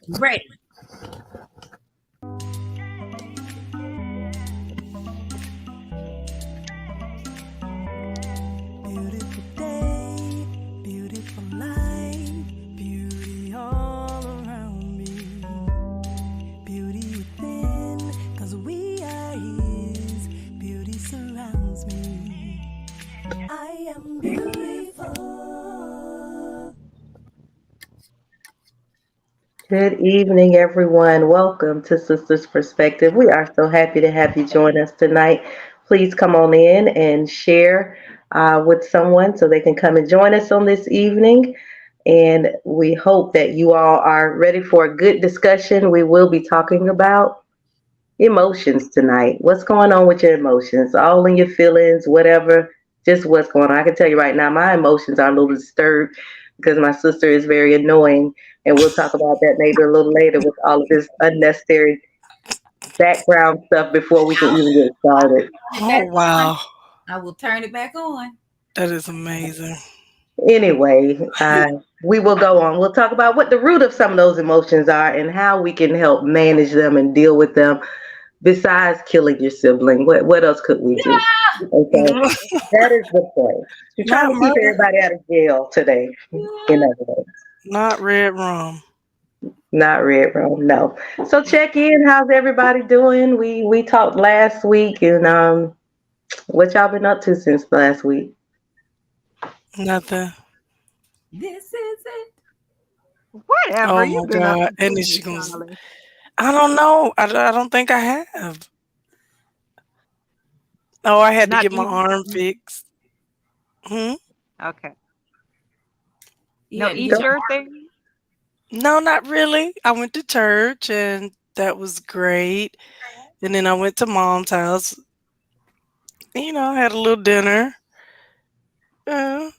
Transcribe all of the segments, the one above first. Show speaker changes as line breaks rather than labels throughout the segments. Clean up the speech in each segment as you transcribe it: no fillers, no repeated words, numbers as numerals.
Ready.
Beautiful day, beautiful life, beauty all around me. Beauty within, 'cause we are His. Beauty surrounds me. I am beautiful.
Good evening, everyone. Welcome to Sisters Perspective. We are so happy to have you join us tonight. Please come on in and share with someone so they can come and join us on this evening. And we hope that you all are ready for a good discussion. We will be talking about emotions tonight. What's going on with your emotions? All in your feelings, whatever, just what's going on. I can tell you right now, my emotions are a little disturbed because my sister is very annoying. And we'll talk about that maybe a little later with all of this unnecessary background stuff before we can even get started.
Turn it
Oh,
back on.
wow.
I will turn it back on.
That is amazing.
Anyway, we will go on. We'll talk about what the root of some of those emotions are and how we can help manage them and deal with them besides killing your sibling. What else could we do? Okay. That is the point. You're trying
Not
to keep
murder,
everybody out of jail today. In other words,
not red rum.
not red rum. No. So check in. How's everybody doing? We talked last week, and what y'all been up to since last week?
Nothing.
This is it.
Whatever
Oh
you
my
been up
God.
to,
And then
Sister
she goes,
Charlie.
I don't know. I don't think I have. Oh, I had to
Not
get my
even.
arm fixed. Hmm?
Okay.
You
No
had to get
Go.
your
Easter thing.
No, not really. I went to church and that was great. And then I went to mom's house. Had a little dinner. Uh,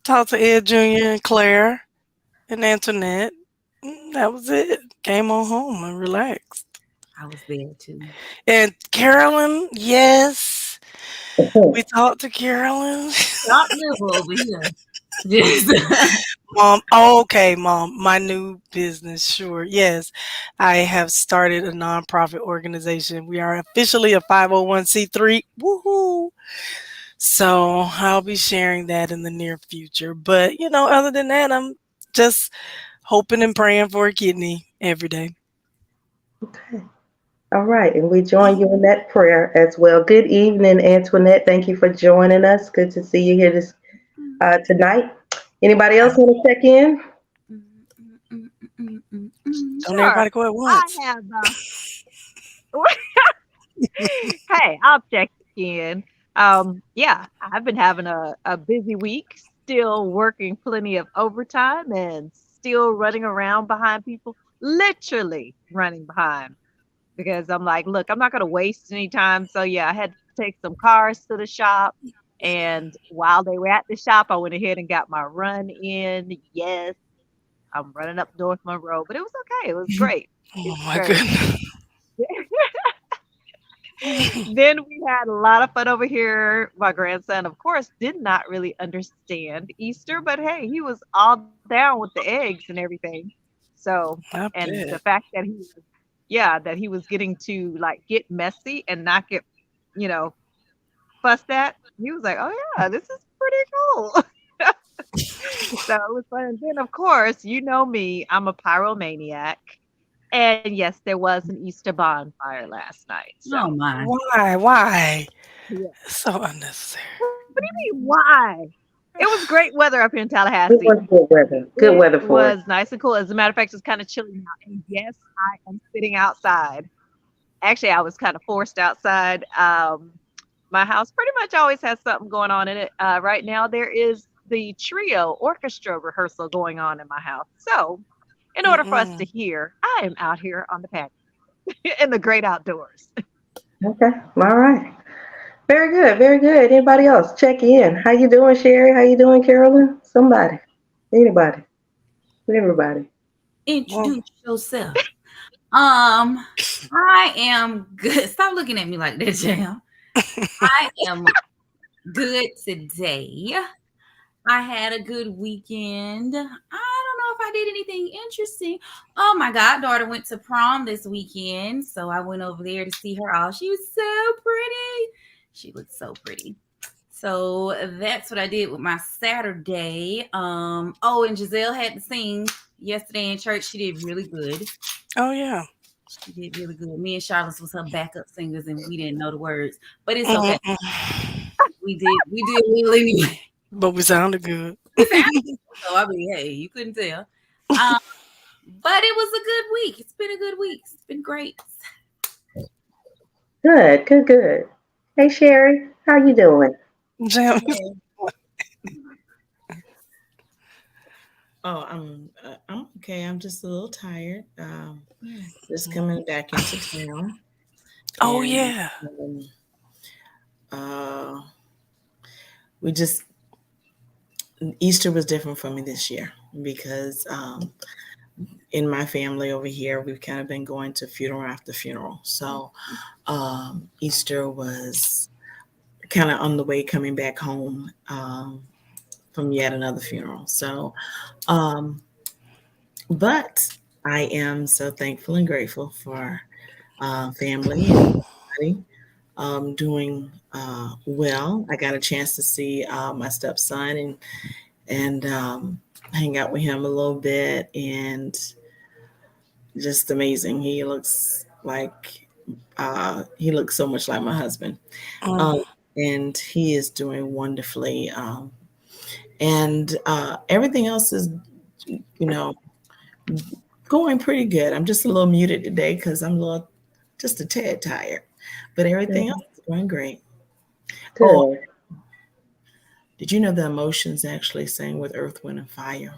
Talked to Ed Jr. and Claire and Antoinette. That was it. Came on home and relaxed.
I was there too.
And Carolyn, yes, we talked to Carolyn.
Sharp liver over here. Yes.
Mom, oh, okay, mom, my new business, sure. Yes, I have started a nonprofit organization. We are officially a 501c3. Woohoo! So I'll be sharing that in the near future. But, other than that, I'm just hoping and praying for a kidney every day.
Okay. All right, and we join you in that prayer as well. Good evening, Antoinette. Thank you for joining us. Good to see you here this tonight. Anybody else want to check in?
Don't
Sure.
everybody go at
I
once.
have. Hey, I'll check in. Yeah, I've been having a busy week. Still working plenty of overtime and still running around behind people. Literally running behind because I'm like, look, I'm not going to waste any time. So yeah, I had to take some cars to the shop. And while they were at the shop, I went ahead and got my run in. Yes, I'm running up North Monroe, but it was okay. It was great. It
Oh
was
my
great.
goodness.
Then we had a lot of fun over here. My grandson, of course, did not really understand Easter, but hey, he was all down with the eggs and everything. So,
I
and the
bet.
fact that he was, yeah, that he was getting to like get messy and not get, you know, fussed at, he was like, oh yeah, this is pretty cool. So it was fun. And then, of course, you know me, I'm a pyromaniac. And yes, there was an Easter bonfire last night. So,
Oh my.
Why? Why?
yeah.
It's so unnecessary.
What do you mean, why? It was great weather up here in
It
Tallahassee.
was good weather. Good
It
weather for it.
was nice and cool. As a matter of fact, it's kind of chilly now. And yes, I am sitting outside. Actually, I was kind of forced outside. My house pretty much always has something going on in it. Right now, there is the trio orchestra rehearsal going on in my house. So, in order for us
Mm-mm.
to hear, I am out here on the patio in the great outdoors.
Okay. All right. Very good. Very good. Anybody else? Check in. How you doing, Sherry? How you doing, Carolyn? Somebody. Anybody. Everybody.
Well,
Introduce yourself. I am good. Stop looking at me like that, Jam. I am good today. I had a good weekend. I don't know know if I did anything interesting. Oh, my goddaughter went to prom this weekend, so I went over there to see her. Oh, she was so pretty. She looked so pretty. So that's what I did with my Saturday. Oh, and Giselle had to sing yesterday in church. She did really good.
Oh yeah.
She did really good. Me and Charlotte was her backup singers, and we didn't know the words, but it's okay.
Mm-mm.
We did well anyway.
But we sounded good.
We sounded good, so I mean, hey, you couldn't tell. Um, but it was a good week. It's been a good week. It's been great.
Good, good, good. Hey Sherry, how you doing?
Jam.
Hey. Oh, I'm okay. I'm just a little tired. Just coming back into town,
Oh
and
yeah.
um, uh, we just Easter was different for me this year because in my family over here, we've kind of been going to funeral after funeral. So Easter was kind of on the way coming back home from yet another funeral. So, um, but I am so thankful and grateful for family and everybody doing well. I got a chance to see my stepson and hang out with him a little bit, and just amazing. He looks so much like my husband,
Mm.
um, and he is doing wonderfully. And everything else is, you know, going pretty good. I'm just a little muted today because I'm just a tad tired, but everything else
Mhm.
is going great. Oh,
Good.
did you know the emotions actually sang with Earth, Wind, and Fire?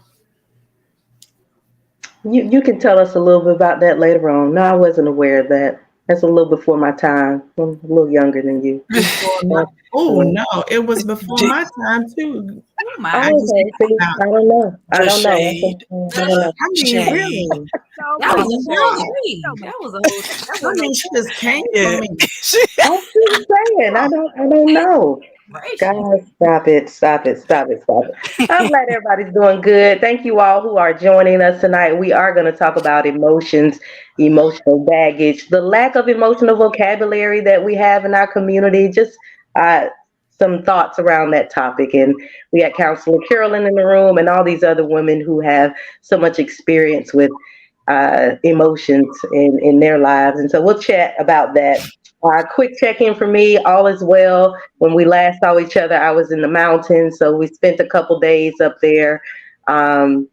You can tell us a little bit about that later on. No, I wasn't aware of that. That's a little before my time. I'm a little younger than you.
Before my,
Uh,
oh
yeah.
no, it was before
J-
my time too.
Oh
I
my!
Oh,
just
okay.
found
See,
out.
I don't know. I
the
don't know.
shade.
I don't know.
I mean,
Shade.
really.
So
That
I'm
was
much
a whole
shade.
serious.
So
thing.
much
That was a
shade.
whole. That
I
was a
mean, she just came
whole
for
Yeah.
me.
I'm just saying. I don't know.
celebration.
Guys, stop it, stop it, stop it, stop it. I'm glad everybody's doing good. Thank you all who are joining us tonight. We are going to talk about emotions, emotional baggage, the lack of emotional vocabulary that we have in our community, just uh, some thoughts around that topic. And we got Counselor Carolyn in the room and all these other women who have so much experience with emotions in their lives. And so we'll chat about that. Quick check in for me. All is well. When we last saw each other, I was in the mountains, so we spent a couple days up there. Um,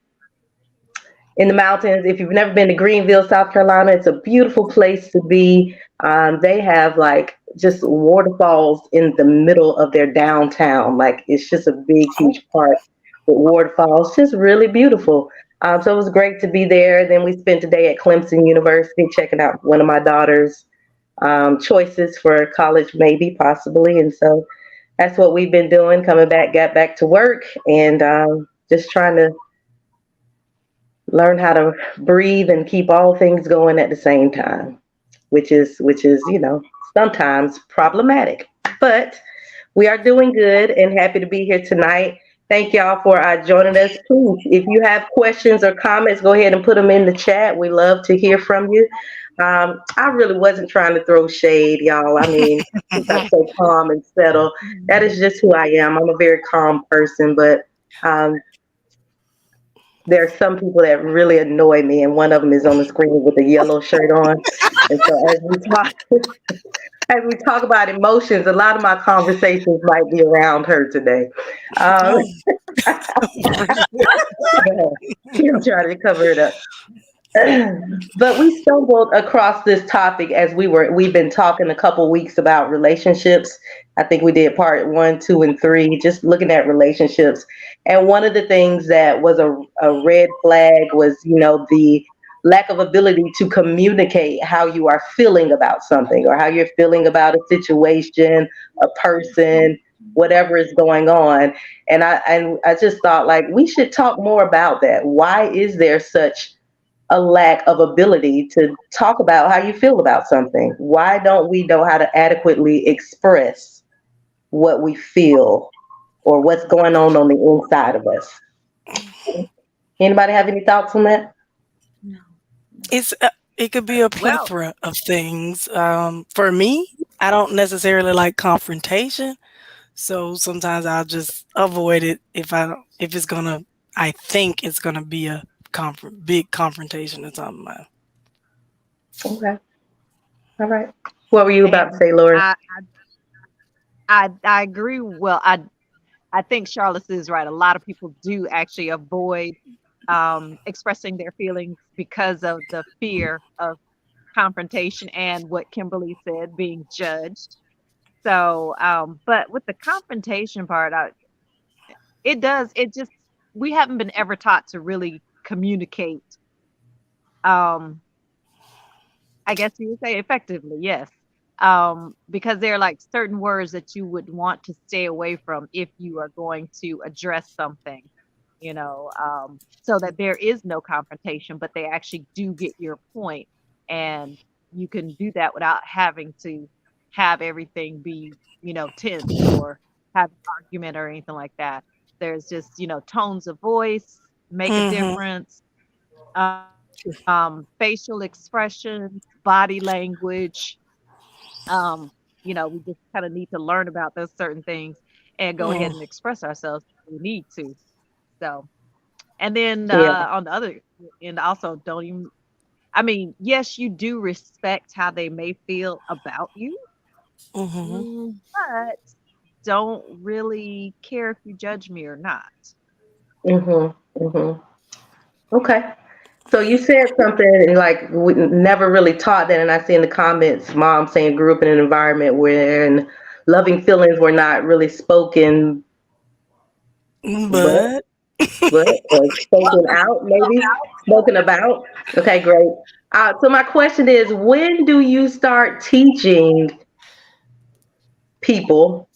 in the mountains. If you've never been to Greenville, South Carolina, it's a beautiful place to be. They have like just waterfalls in the middle of their downtown. Like it's just a big,
Oh,
huge park with waterfalls. Just really beautiful. So it was great to be there. Then we spent a day at Clemson University checking out one of my daughter's choices for college, maybe, possibly. And so that's what we've been doing. Coming back, got back to work, and just trying to learn how to breathe and keep all things going at the same time, which is sometimes problematic, but we are doing good and happy to be here tonight. Thank y'all for joining us. Please, if you have questions or comments, go ahead and put them in the chat. We love to hear from you. I really wasn't trying to throw shade, y'all. I mean, since I'm so calm and settled, that is just who I am. I'm a very calm person, but um, there are some people that really annoy me, and one of them is on the screen with a yellow shirt on. And so, as we talk about emotions, a lot of my conversations might be around her today. Um,
oh.
I'm trying to cover it up. But we stumbled across this topic as we've been talking a couple weeks about relationships. I think we did part one, two, and three, just looking at relationships. And one of the things that was a red flag was, the lack of ability to communicate how you are feeling about something or how you're feeling about a situation, a person, whatever is going on. And I just thought like we should talk more about that. Why is there such a lack of ability to talk about how you feel about something? Why don't we know how to adequately express what we feel or what's going on the inside of us? Anybody have any thoughts on that?
No.
It's it could be a
Well,
plethora of things. For me, I don't necessarily like confrontation, so sometimes I'll just avoid it if I don't if it's gonna I think it's gonna be a big confrontation or something.
Okay. All right. What were you about to
and
say, Lori?
I agree. Well, I think Charlotte is right. A lot of people do actually avoid expressing their feelings because of the fear of confrontation and what Kimberly said, being judged. So, but with the confrontation part, it does, it just, we haven't been ever taught to really communicate, um, I guess you would say effectively, yes. Because there are like certain words that you would want to stay away from if you are going to address something, so that there is no confrontation, but they actually do get your point, and you can do that without having to have everything be, tense or have an argument or anything like that. There's just, tones of voice make a
Mm-hmm.
difference, facial expressions, body language. Um, we just kind of need to learn about those certain things and go ahead
Mm,
and express ourselves if we need to. So, and then
Yeah.
on the other end, also don't even. I mean, yes, you do respect how they may feel about you,
mm-hmm.
but don't really care if you judge me or not.
Mhm. Mhm. Okay. So you said something and like we never really taught that, and I see in the comments, mom saying grew up in an environment where loving feelings were not really spoken, but
But
or spoken out, maybe spoken about. Okay, great. So my question is, when do you start teaching people,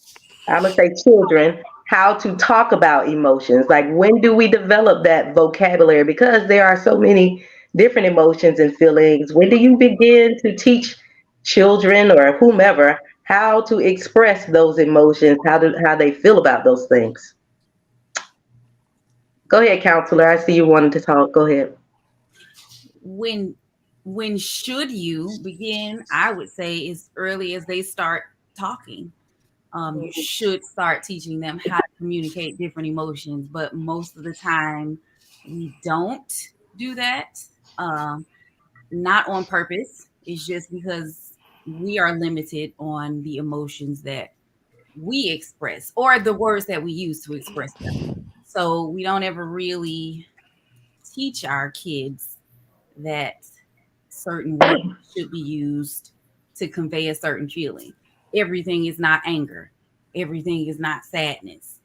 I'm gonna say children, how to talk about emotions? Like, when do we develop that vocabulary? Because there are so many different emotions and feelings. When do you begin to teach children or whomever how to express those emotions, how they feel about those things? Go ahead, counselor. I see you wanted to talk. Go ahead.
when when should you begin? I would say as early as they start talking. You should start teaching them how to communicate different emotions, but most of the time we don't do that. Um, Not on purpose. It's just because we are limited on the emotions that we express or the words that we use to express them. So we don't ever really teach our kids that certain words should be used to convey a certain feeling. Everything is not anger. Everything is not sadness.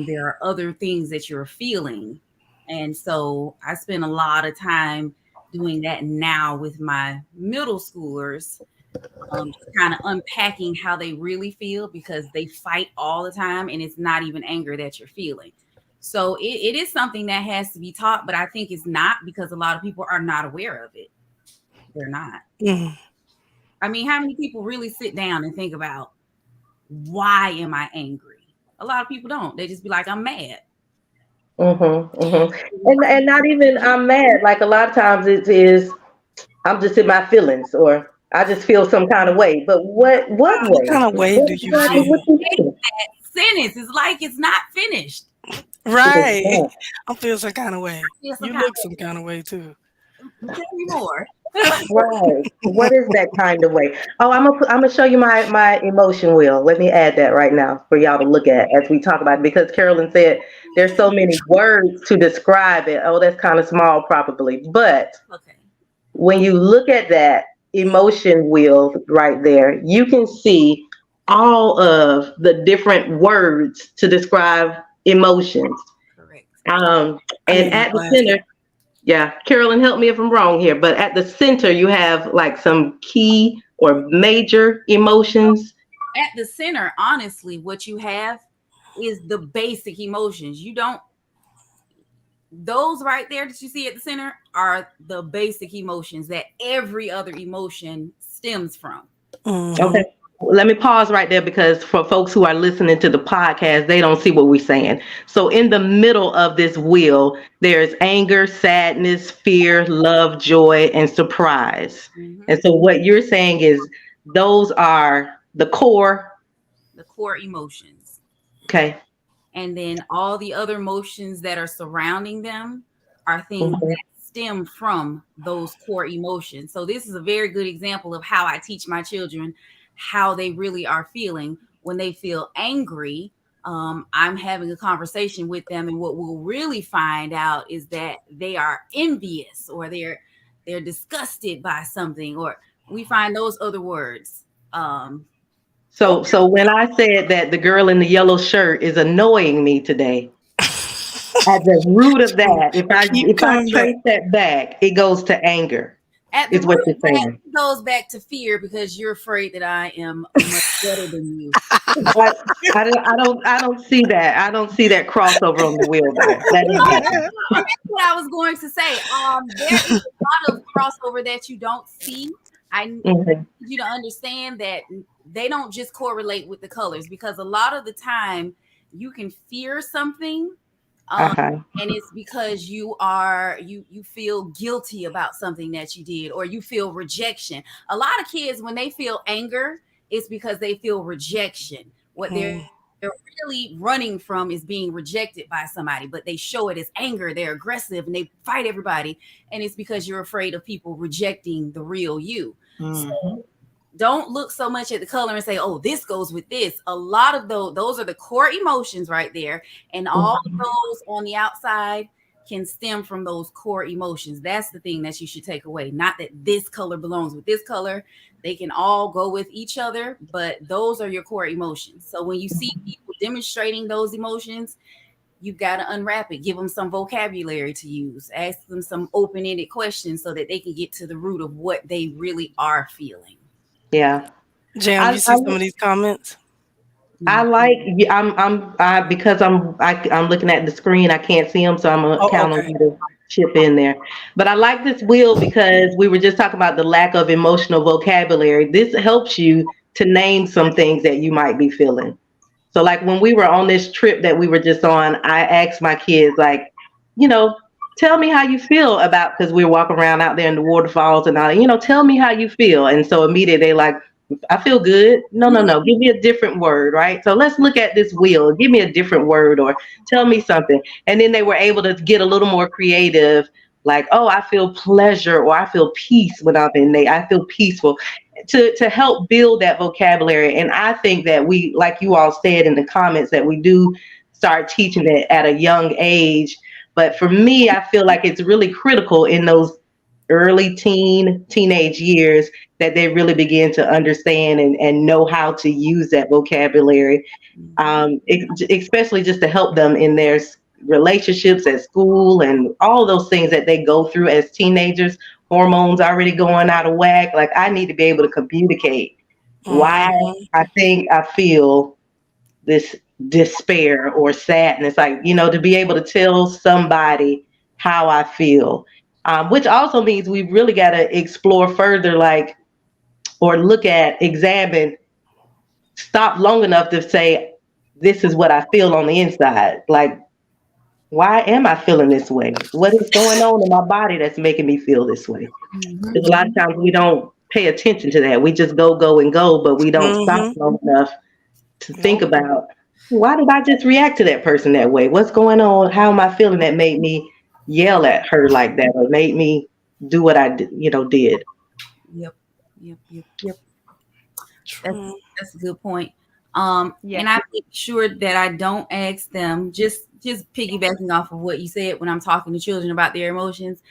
There are other things that you're feeling. And so I spend a lot of time doing that now with my middle schoolers, just kind of unpacking how they really feel because they fight all the time and it's not even anger that you're feeling. So it is something that has to be taught, but I think it's not because a lot of people are not aware of it. They're not.
mm,
I mean, how many people really sit down and think about why am I angry? A lot of people don't. They just be like, I'm mad.
Mm-hmm, mm-hmm. And not even I'm mad. Like a lot of times it is I'm just in my feelings, or I just feel some kind of way. But what
what
way?
kind of way
What
do you
exactly
feel?
what you mean?
Sentence is like it's not finished.
It is
Right.
not.
I feel some kind of way.
I feel some
You
kind
look
of
some kind of way too.
tell me more.
Right. What is that kind of way? Oh, I'm gonna show you my emotion wheel. Let me add that right now for y'all to look at as we talk about it, because Carolyn said there's so many words to describe it. Oh, that's kind of small probably. But
Okay.
when you look at that emotion wheel right there, you can see all of the different words to describe emotions.
Correct.
I
And
need my
at the
glasses.
center, yeah, Carolyn, help me if I'm wrong here, but at the center, you have like some key or major emotions.
At the center, honestly, what you have is the basic emotions. You don't those right there that you see at the center are the basic emotions that every other emotion stems from.
Okay.
Mm-hmm.
let me pause right there because for folks who are listening to the podcast, they don't see what we're saying. So, in the middle of this wheel, there's anger, sadness, fear, love, joy, and surprise.
Hmm.
And so, what you're saying is those are the core.
The core emotions.
Okay.
And then all the other emotions that are surrounding them are things
Mhm.
that stem from those core emotions. So this is a very good example of how I teach my children how they really are feeling when they feel angry. I'm having a conversation with them, and what we'll really find out is that they are envious, or they're disgusted by something, or we find those other words. Or
So when I said that the girl in the yellow shirt is annoying me today, at the root of
True.
that,
Keep
if I
coming back.
trace that back, it goes to anger,
at the
is
root
what you're
of that,
saying.
it goes back to fear because you're afraid that I am much better than you.
I, I don't see that. I don't see that crossover on the wheel there. That ain't happening.
That's what I was going to say. There is a lot of crossover that you don't see. I need
Hmm.
you to understand that they don't just correlate with the colors, because a lot of the time you can fear something, um,
Uh-huh.
and it's because you feel guilty about something that you did, or you feel rejection. A lot of kids, when they feel anger, it's because they feel rejection. What they're really running from is being rejected by somebody, but they show it as anger. They're aggressive and they fight everybody, and it's because you're afraid of people rejecting the real you. So
Hmm.
don't look so much at the color and say, "Oh, this goes with this." A lot of those are the core emotions right there, and all of
Hmm.
those on the outside can stem from those core emotions. That's the thing that you should take away. Not that this color belongs with this color. They can all go with each other, but those are your core emotions. So when you see people demonstrating those emotions, you've got to unwrap it. Give them some vocabulary to use. Ask them some open-ended questions so that they can get to the root of what they really are feeling.
Yeah.
Jam,
I,
you
I
see some of these comments?
I
Mm.
like. Yeah, because I'm looking at the screen. I can't see them, so I'm gonna
Oh,
count on
okay.
you to chip in there. But I like this wheel because we were just talking about the lack of emotional vocabulary. This helps you to name some things that you might be feeling. So like when we were on this trip that we were just on, I asked my kids like, you know, tell me how you feel about, because we were walking around out there in the waterfalls and all, tell me how you feel. And so immediately they like, I feel good. No, no, no. Give me a different word, right? So let's look at this wheel. Give me a different word or tell me something. And then they were able to get a little more creative, like, oh, I feel pleasure or I feel peace when I'm in there. I feel peaceful to help build that vocabulary. And I think that we, like you all said in the comments, that we do start teaching it at a young age. But for me, I feel like it's really critical in those early teenage years that they really begin to understand and know how to use that vocabulary,
Mhm.
especially just to help them in their relationships at school and all those things that they go through as teenagers. Hormones already going out of whack. Like I need to be able to communicate why
Hmm.
I think I feel this despair or sadness. Like to be able to tell somebody how I feel, which also means we really got to explore further, like or look at, examine, stop long enough to say, this is what I feel on the inside. Like, why am I feeling this way? What is going on in my body that's making me feel this way?
Mhm.
Because a lot of times we don't pay attention to that. We just go, go, and go, but we don't stop
Hmm.
long enough to think
Nope.
about, why did I just react to that person that way? What's going on? How am I feeling that made me yell at her like that or made me do what did?
Yep. Yep. Yep. Yep.
True.
That's a good point.
Yeah.
And I make sure that I don't ask them, just piggybacking off of what you said when I'm talking to children about their emotions.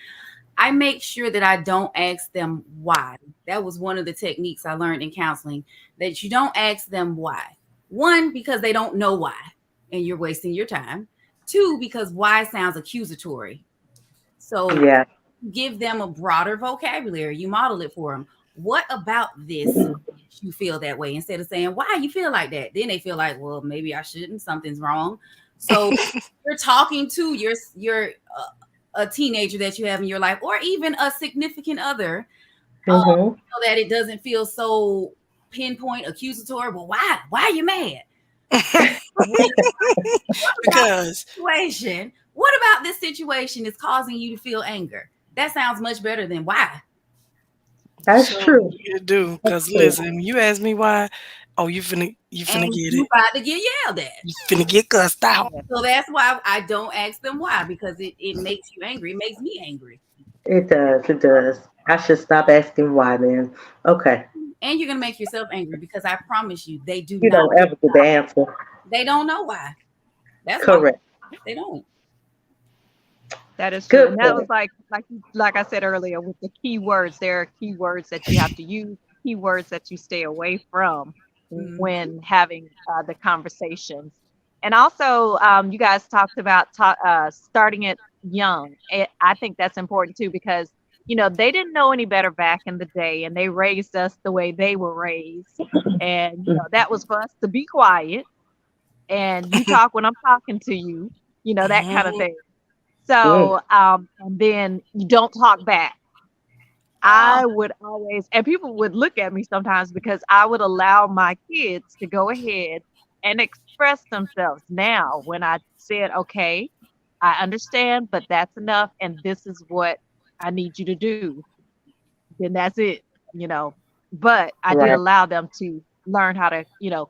I make sure that I don't ask them why. That was one of the techniques I learned in counseling, that you don't ask them why. One, because they don't know why, and you're wasting your time. Two, because why sounds accusatory. So
Yeah.
give them a broader vocabulary. You model it for them. What about this makes you feel that way? Instead of saying, why you feel like that? Then they feel like, well, maybe I shouldn't. Something's wrong. So you're talking to a teenager that you have in your life, or even a significant other,
Mm-hmm.
so that it doesn't feel so pinpoint accusatory. Well, why? Why are you mad? About
Because
situation. What about this situation is causing you to feel anger? That sounds much better than why.
That's
so
true.
you do.
That's
Because
true.
listen, you ask me why, oh, you finna
And
get
you
it.
about to get yelled at.
You finna get cussed out.
Yeah.
So that's why I don't ask them why, because it makes you angry. It makes me angry.
It does. It does. I should stop asking why then. Okay.
And you're gonna make yourself angry because I promise you they do
You
not,
don't ever get the answer.
they don't know why. That's why
Correct.
they don't.
That is true.
Good
And that was
point.
like I said earlier with the keywords, there are keywords that you have to use, keywords that you stay away from
Mhm.
when having the conversations. And also, you guys talked about starting it young. I think that's important too because they didn't know any better back in the day, and they raised us the way they were raised, and that was for us to be quiet and you talk when I'm talking to you, that kind of
Mhm.
thing.
Mm.
So, and then you don't talk back.
Oh,
I would always, and people would look at me sometimes because I would allow my kids to go ahead and express themselves. Now, when I said, okay, I understand, but that's enough, and this is what I need you to do, then that's it, you know. But I did
Right.
allow them to learn how to,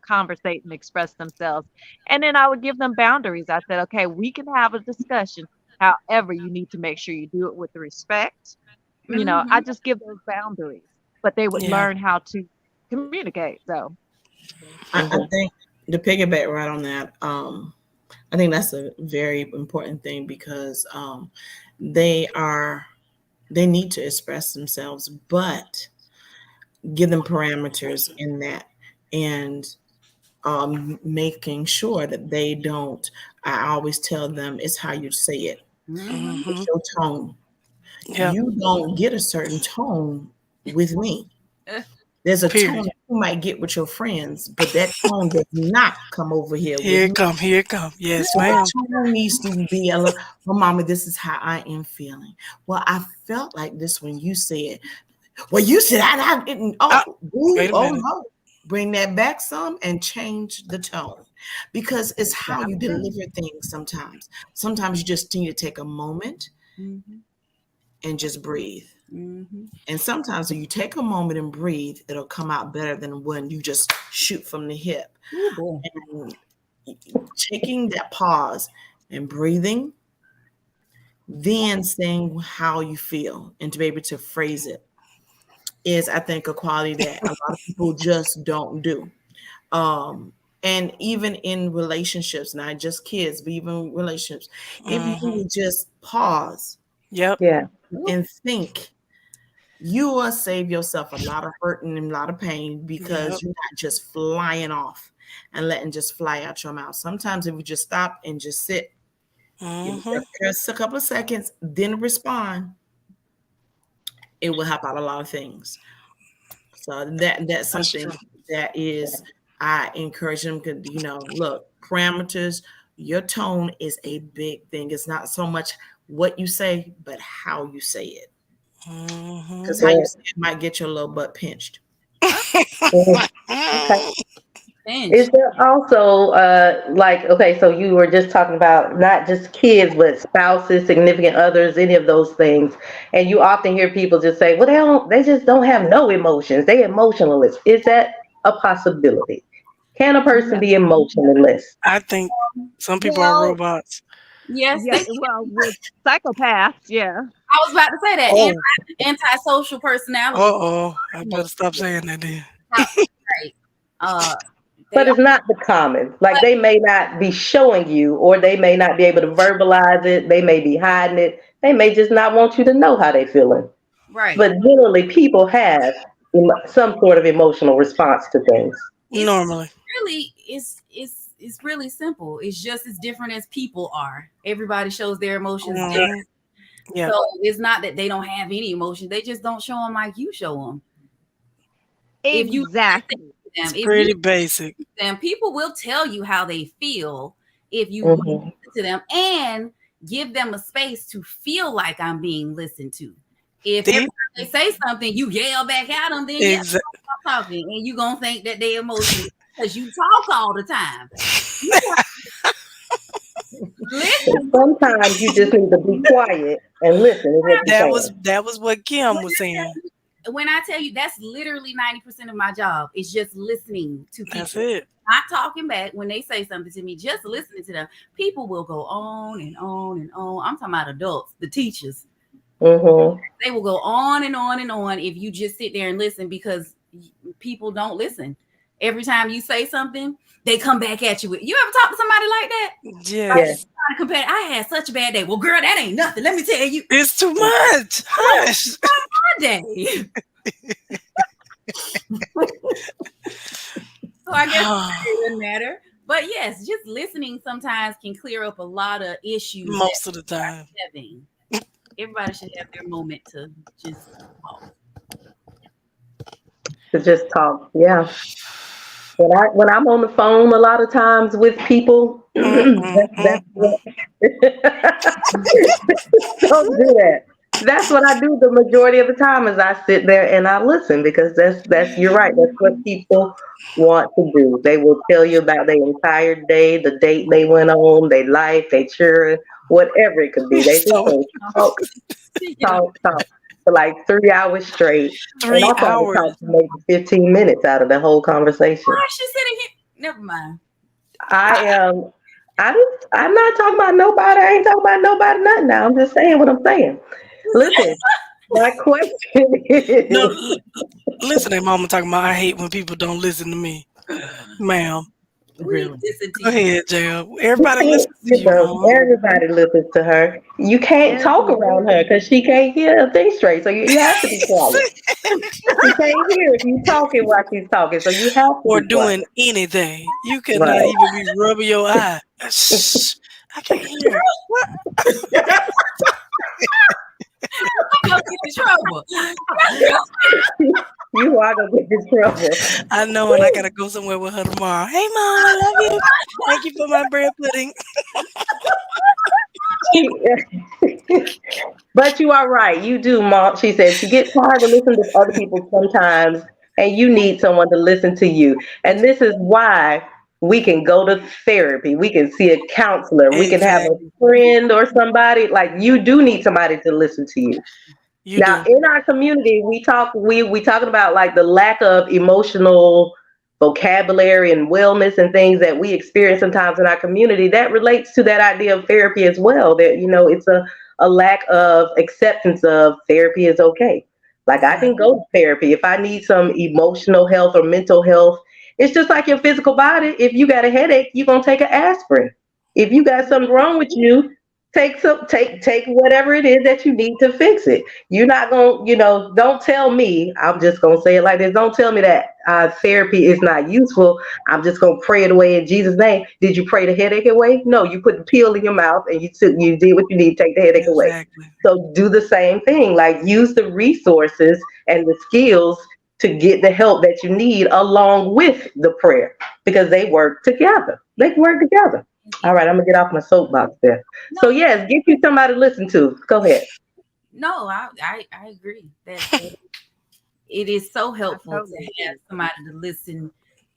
conversate and express themselves. And then I would give them boundaries. I said, okay, we can have a discussion. However, you need to make sure you do it with respect. I
hmm,
just give those boundaries, but they would
Yeah.
learn how to communicate. So,
I
Hmm.
think to piggyback right on that, I think that's a very important thing because they are they need to express themselves, but give them parameters in that, and making sure that they don't. I always tell them it's how you say it.
hmm.
It's
Hmm.
your tone.
Yep.
You don't get a certain tone with me.
Uh,
There's a tone
Period.
that you might get with your friends, but that tone does not come over here with
Here it
me.
come. Here it come. Yes,
So the
ma'am.
tone needs to be a little, well, mama, this is how I am feeling. Well, I felt like this when you said, well, you said, I didn't,
Ah,
oh, ooh,
wait a
oh
minute.
no. Bring that back some and change the tone because it's how you
exactly.
deliver things sometimes. Sometimes you just need to take a moment
hmm,
and just breathe.
hmm.
And sometimes if you take a moment and breathe, it'll come out better than when you just shoot from the hip.
Oh boy.
And taking that pause and breathing, then saying how you feel and to be able to phrase it is, I think, a quality that a lot of people just don't do. Um, and even in relationships, not just kids, but even relationships, if you
Hmm.
would just pause
Yep.
Yeah.
Ooh,
and think, you will save yourself a lot of hurt and a lot of pain because
Yep.
you're not just flying off and letting just fly out your mouth. Sometimes if you just stop and just sit, give
Hmm.
yourself just a couple of seconds, then respond, it will help out a lot of things. So that's
That's
something
true.
that is, I encourage them to, look, parameters, your tone is a big thing. It's not so much what you say, but how you say it.
Hmm.
Because how you
Yeah.
say it might get your little butt pinched.
Mm. Okay. Is
pinch.
there also like, okay, so you were just talking about not just kids but spouses, significant others, any of those things, and you often hear people just say, well, they just don't have no emotions, they emotionless. Is that a possibility? Can a person
Yeah.
be emotionless?
I think some people are
Well,
robots.
Yes,
yeah. Well, with psychopaths, yeah.
I was about to say that
Oh,
antisocial personality.
Uh-oh. I better stop saying that then.
How, right. Uh,
but
they are,
it's not the common. Like they may not be showing you, or they may not be able to verbalize it. They may be hiding it. They may just not want you to know how they feeling.
right.
But generally, people have some sort of emotional response to things.
It's
Normally.
really it's really simple. It's just as different as people are. Everybody shows their emotions different.
Hmm.
So
Yep.
it's not that they don't have any emotion. They just don't show them like you show them. If you listen
Exactly.
to them,
It's
if you
pretty basic.
listen to them, people will tell you how they feel if you
Hmm.
listen to them and give them a space to feel like I'm being listened to. If every
See?
time they say something, you yell back at them, then yeah,
Exa-
stop talking, and you gonna think that they emotional because you talk all the time. You
And
listen.
sometimes you just need to be quiet and listen is what you're saying.
that was what Kim was saying.
When I tell you that's literally 90% of my job is just listening to
That's
people.
it.
Not talking back when they say something to me, just listening to them. People will go on and on and on. I'm talking about adults, the teachers.
Mm-hmm.
They will go on and on and on if you just sit there and listen because people don't listen. Every time you say something, they come back at you with. You ever talk to somebody like that? Like
Yes.
Yes.
trying to compare. I had such a bad day. Well, girl, that ain't nothing. Let me tell you,
It's too much. Hush.
my day. So I guess it doesn't matter. But yes, just listening sometimes can clear up a lot of issues that
Most of the time.
we're having. Everybody should have their moment to just talk.
To just talk. Yeah. When I'm on the phone a lot of times with people,
Mm, mm, mm,
that's
mm.
what don't do that. That's what I do the majority of the time is I sit there and I listen because that's you're right. That's what people want to do. They will tell you about their entire day, the date they went on, their life, their children, whatever it could be. They just
So
want to talk,
Speaking of,
talk for like 3 hours straight. And
three
I try to
hours.
talk for maybe 15 minutes out of the whole conversation.
why is she sitting here? Never mind.
I am. I'm not talking about nobody. I ain't talking about nobody. Nothing. Now I'm just saying what I'm saying. Listen, my question
No,
is.
listen, that mama talking about I hate when people don't listen to me. Ma'am.
We
Really.
listen to
Go
you.
ahead, Jam. Everybody listens to you, mom.
Everybody listens to her. You can't talk around her because she can't hear a thing straight. So you have to be quiet. She can't hear if you talking while she's talking. So you have to
Or
be quiet.
doing anything. You cannot
Right.
even be rubbing your eye. Shh. I can't hear. What?
I'm gonna get in trouble.
You are gonna get in trouble.
I know, and I gotta go somewhere with her tomorrow. Hey, mom, I love you. Thank you for my bread pudding.
But you are right. You do, Mom. She said she gets tired of listening to other people sometimes, and you need someone to listen to you. And this is why we can go to therapy. We can see a counselor. We can have a
Exactly.
friend or somebody. Like you do need somebody to listen to you.
You
Now,
do.
in our community, we talking about like the lack of emotional vocabulary and wellness and things that we experience sometimes in our community. That relates to that idea of therapy as well. That it's a lack of acceptance of therapy is okay. Like I
Right.
can go to therapy if I need some emotional health or mental health. It's just like your physical body. If you got a headache, you're gonna take an aspirin. If you got something wrong with you, take whatever it is that you need to fix it. You're not going to, don't tell me, I'm just going to say it like this. Don't tell me that therapy is not useful. I'm just going to pray it away in Jesus' name. Did you pray the headache away? No, you put the pill in your mouth and you did what you need to take the headache away.
Exactly.
So do the same thing. Like use the resources and the skills to get the help that you need along with the prayer because they work together. They work together. All right, I'm gonna get off my soapbox there. So
No,
yes, get you somebody to listen to. Go ahead.
no, I agree that it is so
I
helpful
totally
to have
agree.
somebody to listen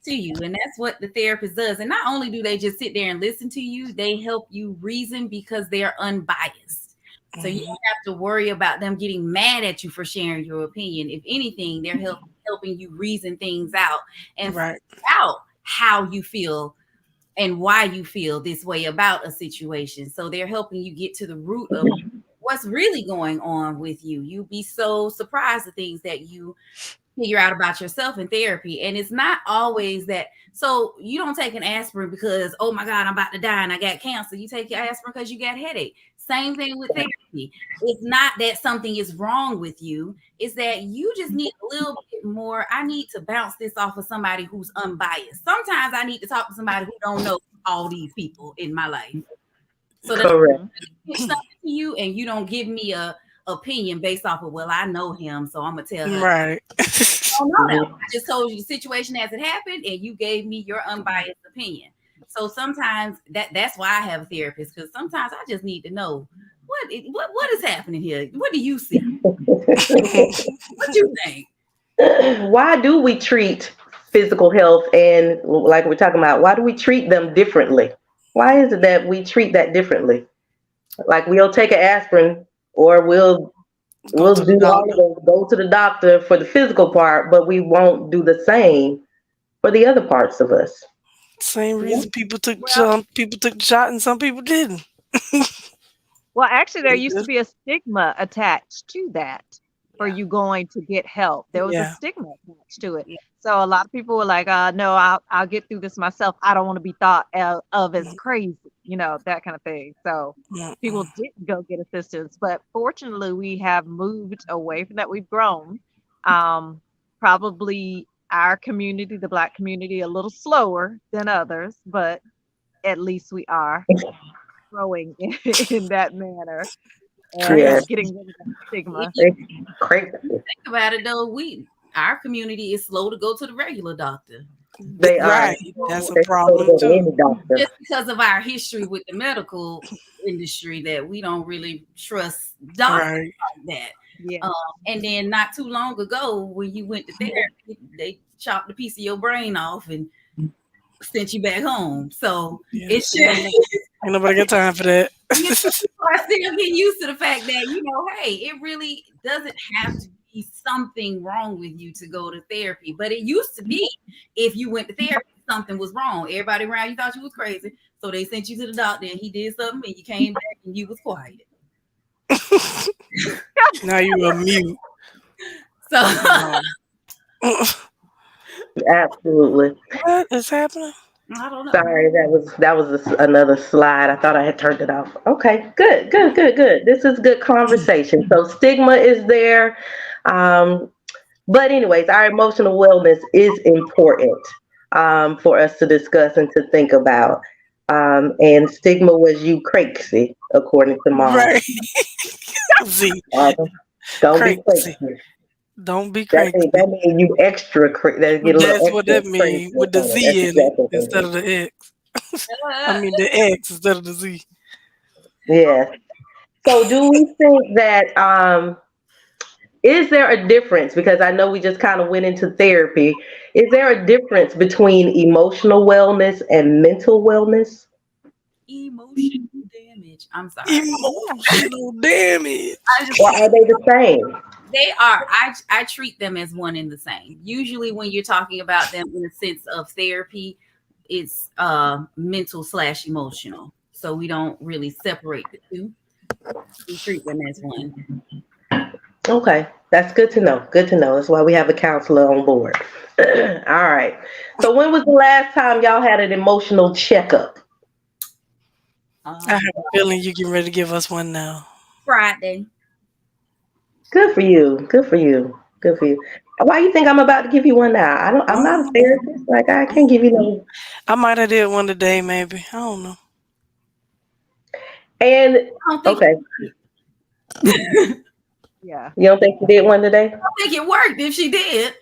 to you. And that's what the therapist does. And not only do they just sit there and listen to you, they help you reason because they're unbiased. So you
Hmm.
don't have to worry about them getting mad at you for sharing your opinion. If anything, they're helping you reason things out and
Right.
figure out how you feel and why you feel this way about a situation. So they're helping you get to the root of what's really going on with you. You'll be so surprised at things that you figure out about yourself in therapy. And it's not always that. So you don't take an aspirin because, oh my God, I'm about to die and I got cancer. You take your aspirin because you got a headache. Same thing with therapy. It's not that something is wrong with you. It's that you just need a little bit more. I need to bounce this off of somebody who's unbiased. Sometimes I need to talk to somebody who don't know all these people in my life. So that
Correct.
Hmm.
pitch something to you and you don't give me a opinion based off of well I know him so I'm gonna tell her
Right.
I don't know that.
Mhm.
I just told you the situation as it happened and you gave me your unbiased opinion. So sometimes that's why I have a therapist because sometimes I just need to know what is happening here? What do you see? What you think?
Why do we treat physical health and, like we're talking about, why do we treat them differently? Why is it that we treat that differently? Like we'll take an aspirin or
Go
we'll
to the
do all of
doctor.
those, go to the doctor for the physical part, but we won't do the same for the other parts of us.
Same reason
Well,
people took the shot and some people didn't.
Well, actually, there
They
used to
just-
be a stigma attached to that for
Yeah,
you going to get help. There was a
yeah.
stigma attached to it.
yeah.
So a lot of people were like, no, I'll get through this myself. I don't want to be thought of as crazy, that kind of thing. So people
Mm-mm.
didn't go get assistance. But fortunately, we have moved away from that. We've grown. Um, Probably our community, the Black community, a little slower than others, but at least we are growing in that manner and
Yeah,
Crazy.
getting rid of that
If
stigma.
you
it's crazy.
think about it though, we our community is slow to go to the regular doctor.
They are.
Right. That's a
They're supposed to
problem
go to
too.
any doctor.
Just because of our history with the medical industry that we don't really trust doctors
Right.
like that.
Yeah.
Um, and then not too long ago, when you went to therapy, they chopped a piece of your brain off and sent you back home. So
Yeah.
it's just
Ain't nobody got time for that.
people are still getting used to the fact that hey, it really doesn't have to be something wrong with you to go to therapy. But it used to be if you went to therapy, something was wrong. Everybody around you thought you was crazy, so they sent you to the doctor, and he did something, and you came back and you was quiet.
Now you a mute.
So
Um,
Absolutely.
what is happening?
I don't know.
Sorry, that was another slide. I thought I had turned it off. Okay, good, good, good, good. This is good conversation. So stigma is there, um, but anyways, our emotional wellness is important for us to discuss and to think about. And stigma was you crazy, according to mom.
Right. Z.
Uh, don't be
Crazy.
crazy.
Don't be
That
crazy.
means you extra crazy. That get a little
That's what
extra
that
crazy.
mean with the
That's
Z in it
exactly what that
instead
means.
of the X. I
Uh,
mean the X instead of the Z.
Yes. So do we think that is there a difference? Because I know we just kind of went into therapy. Is there a difference between emotional wellness and mental wellness?
Emotional damage. I'm sorry.
Yeah.
Emotional damage.
I just
Or are they the same?
They are. I treat them as one and the same. Usually, when you're talking about them in the sense of therapy, it's mental slash emotional. So we don't really separate the two. We treat them as one.
Okay. That's good to know. Good to know. That's why we have a counselor on board. All right. So when was the last time y'all had an emotional checkup?
I have
Um,
a feeling you getting ready to give us one now.
Friday.
Good for you. Good for you. Good for you. Why you think I'm about to give you one now? I'm not a
Um,
therapist. Like I can't give you no.
I might have did one today, maybe. I don't know.
And
I don't think.
okay,
I
Yeah.
you don't think you did one today?
don't think it worked. If she did,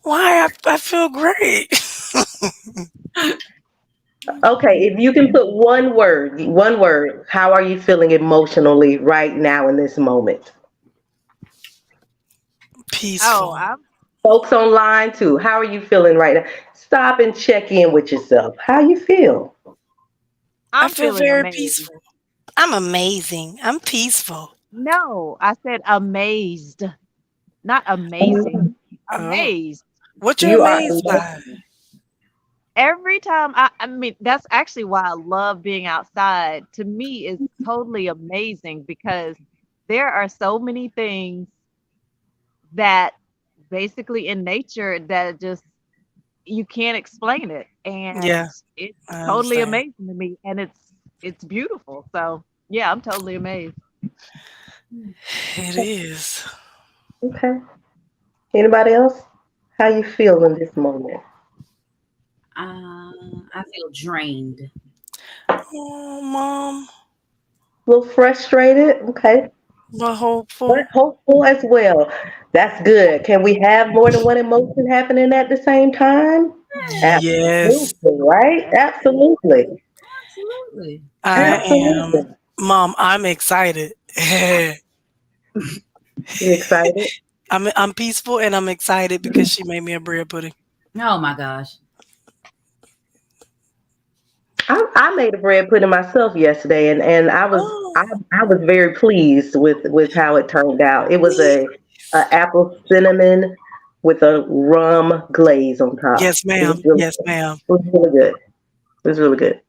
Why? I feel great.
Okay, if you can put one word, how are you feeling emotionally right now in this moment?
Oh,
Peaceful.
Folks online too, how are you feeling right now? Stop and check in with yourself. How you feel?
I
I'm
feel
feeling
very
amazed.
peaceful. I'm amazing. I'm peaceful.
No, I said amazed, not amazing.
Um,
Oh.
Amazed.
What you
You are
amazed by?
Every time I mean, that's actually why I love being outside. To me, it's totally amazing because there are so many things that basically in nature that just you can't explain it.
Yeah,
And it's
I
totally
understand.
amazing to me. And it's beautiful. So yeah, I'm totally amazed.
It is.
okay. Anybody else? How you feel in this moment?
I feel drained.
Oh, mom,
A little frustrated. Okay.
but hopeful.
But hopeful as well. That's good. Can we have more than one emotion happening at the same time?
Yes.
Absolutely, right?
Yes.
Absolutely.
I am,
Absolutely.
Mom. I'm excited.
You excited?
I'm peaceful and I'm excited because she made me a bread pudding.
Oh my gosh.
I made a bread pudding myself yesterday, and
Oh,
I was very pleased with how it turned out. It was a apple cinnamon with a rum glaze on top.
yes, ma'am. Yes, ma'am.
It was really good. It was really good.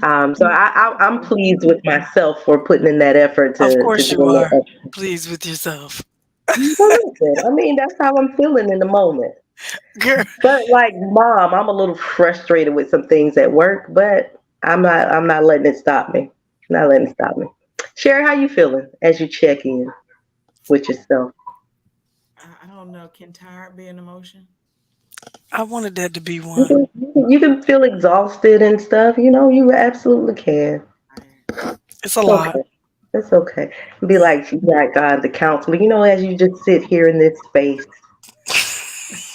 So I'm pleased with myself for putting in that effort
Of
to
course you
doing
are.
that.
Pleased with yourself.
Well, listen, I mean that's how I'm feeling in the moment.
Girl,
But like mom, I'm a little frustrated with some things at work, but I'm not letting it stop me. Not letting it stop me. Sherry, how you feeling as you check in with yourself?
I don't know. Can tired be an emotion?
I wanted that to be
You
one.
can, you can feel exhausted and stuff. You know, you absolutely can.
Tired.
It's a
It's
lot.
okay. It's okay. Be like the counselor. You know, as you just sit here in this space,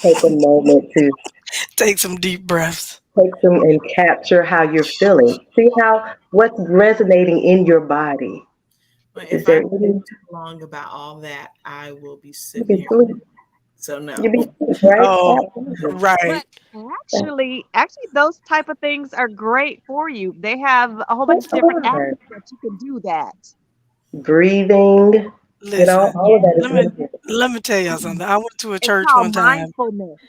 take a moment to
Take some deep breaths.
take them and capture how you're feeling. See how what's resonating in your body.
But
Is
if I
there
think
any
too long about all that, I will be
you
sitting
can
here.
sleep?
So
You
no.
be sleep, right?
Oh,
Absolutely.
right.
But actually, those type of things are great for you. They have a whole
They
bunch of different apps
are.
that you can do that.
Breathing,
Listen,
all of that is
let me
really good.
let me tell y'all something. I went to a
It's
church
called
one time
mindfulness.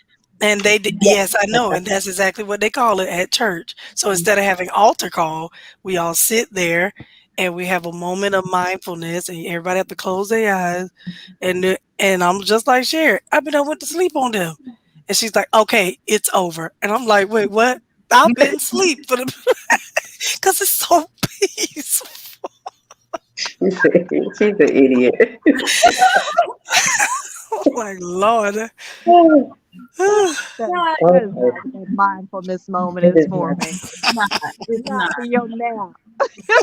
and they did, yes, I know, and that's exactly what they call it at church. So instead of having altar call, we all sit there and we have a moment of mindfulness and everybody have to close their eyes and I'm just like Sherry, I went to sleep on them. And she's like, "Okay, it's over." And I'm like, "Wait, what?" I've been asleep for the because it's so peaceful.
She's an idiot.
Like, Lord.
That that is
Okay.
not what that mindfulness moment
It
is
is
for,
not.
man.
Not.
It's
It's
not
not.
for your nap.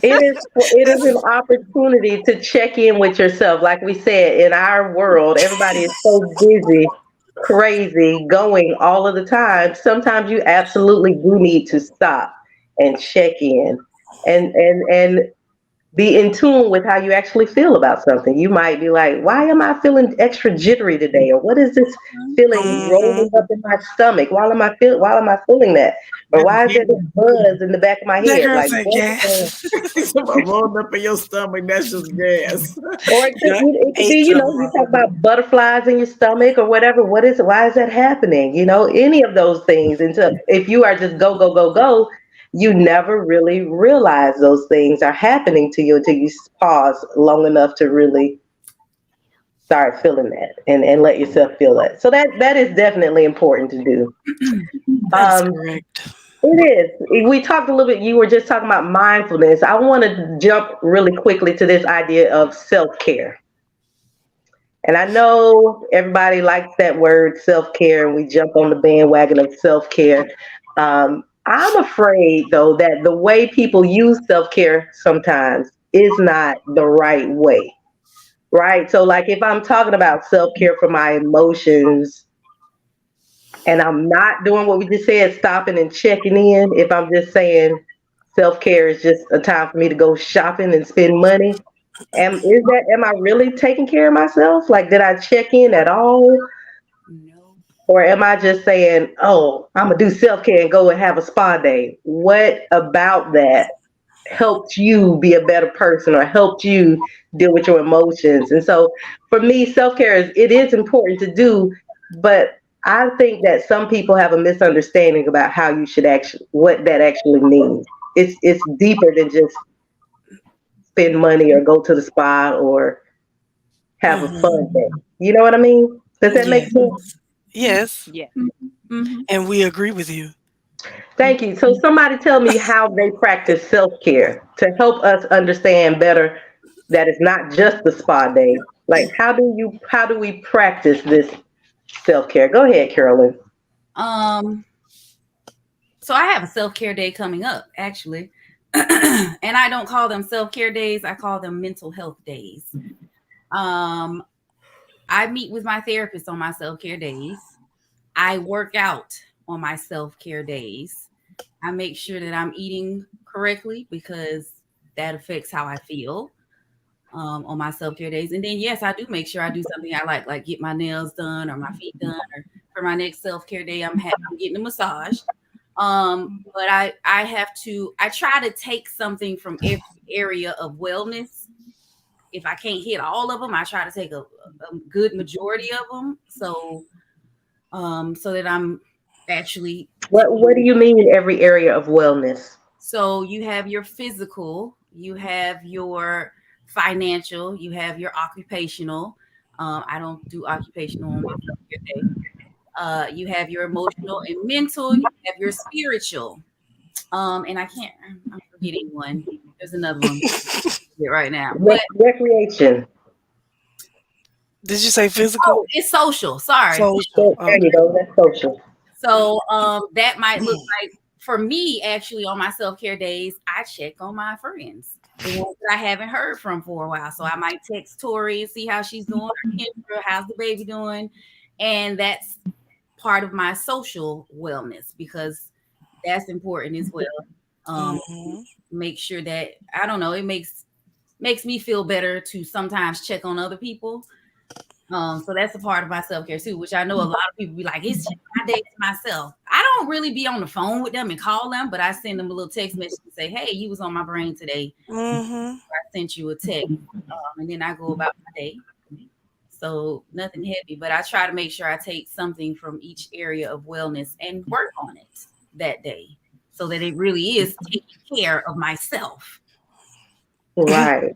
It is an opportunity to check in with yourself. Like we said, in our world, everybody is so busy, crazy, going all of the time. Sometimes you absolutely do need to stop and check in and be in tune with how you actually feel about something. You might be like, why am I feeling extra jittery today? Or what is this feeling rolling
Mhm.
up in my stomach? Why am I feeling that? Or
That's
why is there this
gas.
buzz in the back of my
That
head?
girl
Like
said
what is going on?
gas.
Somebody rolled up in your stomach. That's just gas.
Or
Yeah,
it could be,
ate something
you
wrong.
talk about butterflies in your stomach or whatever. What is it? Why is that happening? Any of those things. And so if you are just go, go, go, go, you never really realize those things are happening to you until you pause long enough to really start feeling that and let yourself feel that. So that is definitely important to do.
That is
Um,
correct.
it is. We talked a little bit, you were just talking about mindfulness. I want to jump really quickly to this idea of self care. And I know everybody likes that word self care, and we jump on the bandwagon of self care. I'm afraid, though, that the way people use self care sometimes is not the right way, right? So, like, if I'm talking about self care for my emotions, and I'm not doing what we just said, stopping and checking in, if I'm just saying self care is just a time for me to go shopping and spend money, am I really taking care of myself? Like, did I check in at all?
No.
Or am I just saying, oh, I'm gonna do self care and go and have a spa day? What about that helped you be a better person or helped you deal with your emotions? And so for me, self care is important to do, but I think that some people have a misunderstanding about how you should actually what that actually means. It's deeper than just spend money or go to the spa or have a
Mhm.
fun day. You know what I mean? Does that make
Yes.
sense?
Yes.
Yeah.
Mm-hmm.
And we agree with you.
Thank you. So somebody tell me how they practice self-care to help us understand better that it's not just the spa day. Like how do we practice this self-care? Go ahead, Carolyn.
Um, so I have a self-care day coming up, actually. And I don't call them self-care days, I call them mental health days. Um, I meet with my therapist on my self-care days. I work out on my self-care days. I make sure that I'm eating correctly because that affects how I feel on my self care days. And then, yes, I do make sure I do something I like get my nails done or my feet done. Or for my next self care day, I'm getting a massage. But I have to. I try to take something from every area of wellness. If I can't hit all of them, I try to take a good majority of them. So that I'm actually
What do you mean in every area of wellness?
so you have your physical, you have your financial, you have your occupational. I don't do occupational on my self-care day. You have your emotional and mental, you have your spiritual. And I can't, I'm forgetting one. There's another one right now. But
Recreation.
Did you say
oh,
physical?
it's social. Sorry.
Social.
There you
Okay.
go. That's social.
So that might look like for me actually on my self-care days, I check on my friends, the ones that I haven't heard from for a while. So I might text Tori and see how she's doing, or Kendra, how's the baby doing? And that's part of my social wellness because that's important as well. Um,
Hmm.
make sure that I don't know, it makes me feel better to sometimes check on other people. So that's a part of my self care too, which I know a lot of people be like, it's just my day to myself. I don't really be on the phone with them and call them, but I send them a little text message and say, hey, you was on my brain today.
Hmm.
I sent you a text. And then I go about my day. So nothing heavy, but I try to make sure I take something from each area of wellness and work on it that day so that it really is taking care of myself.
Right.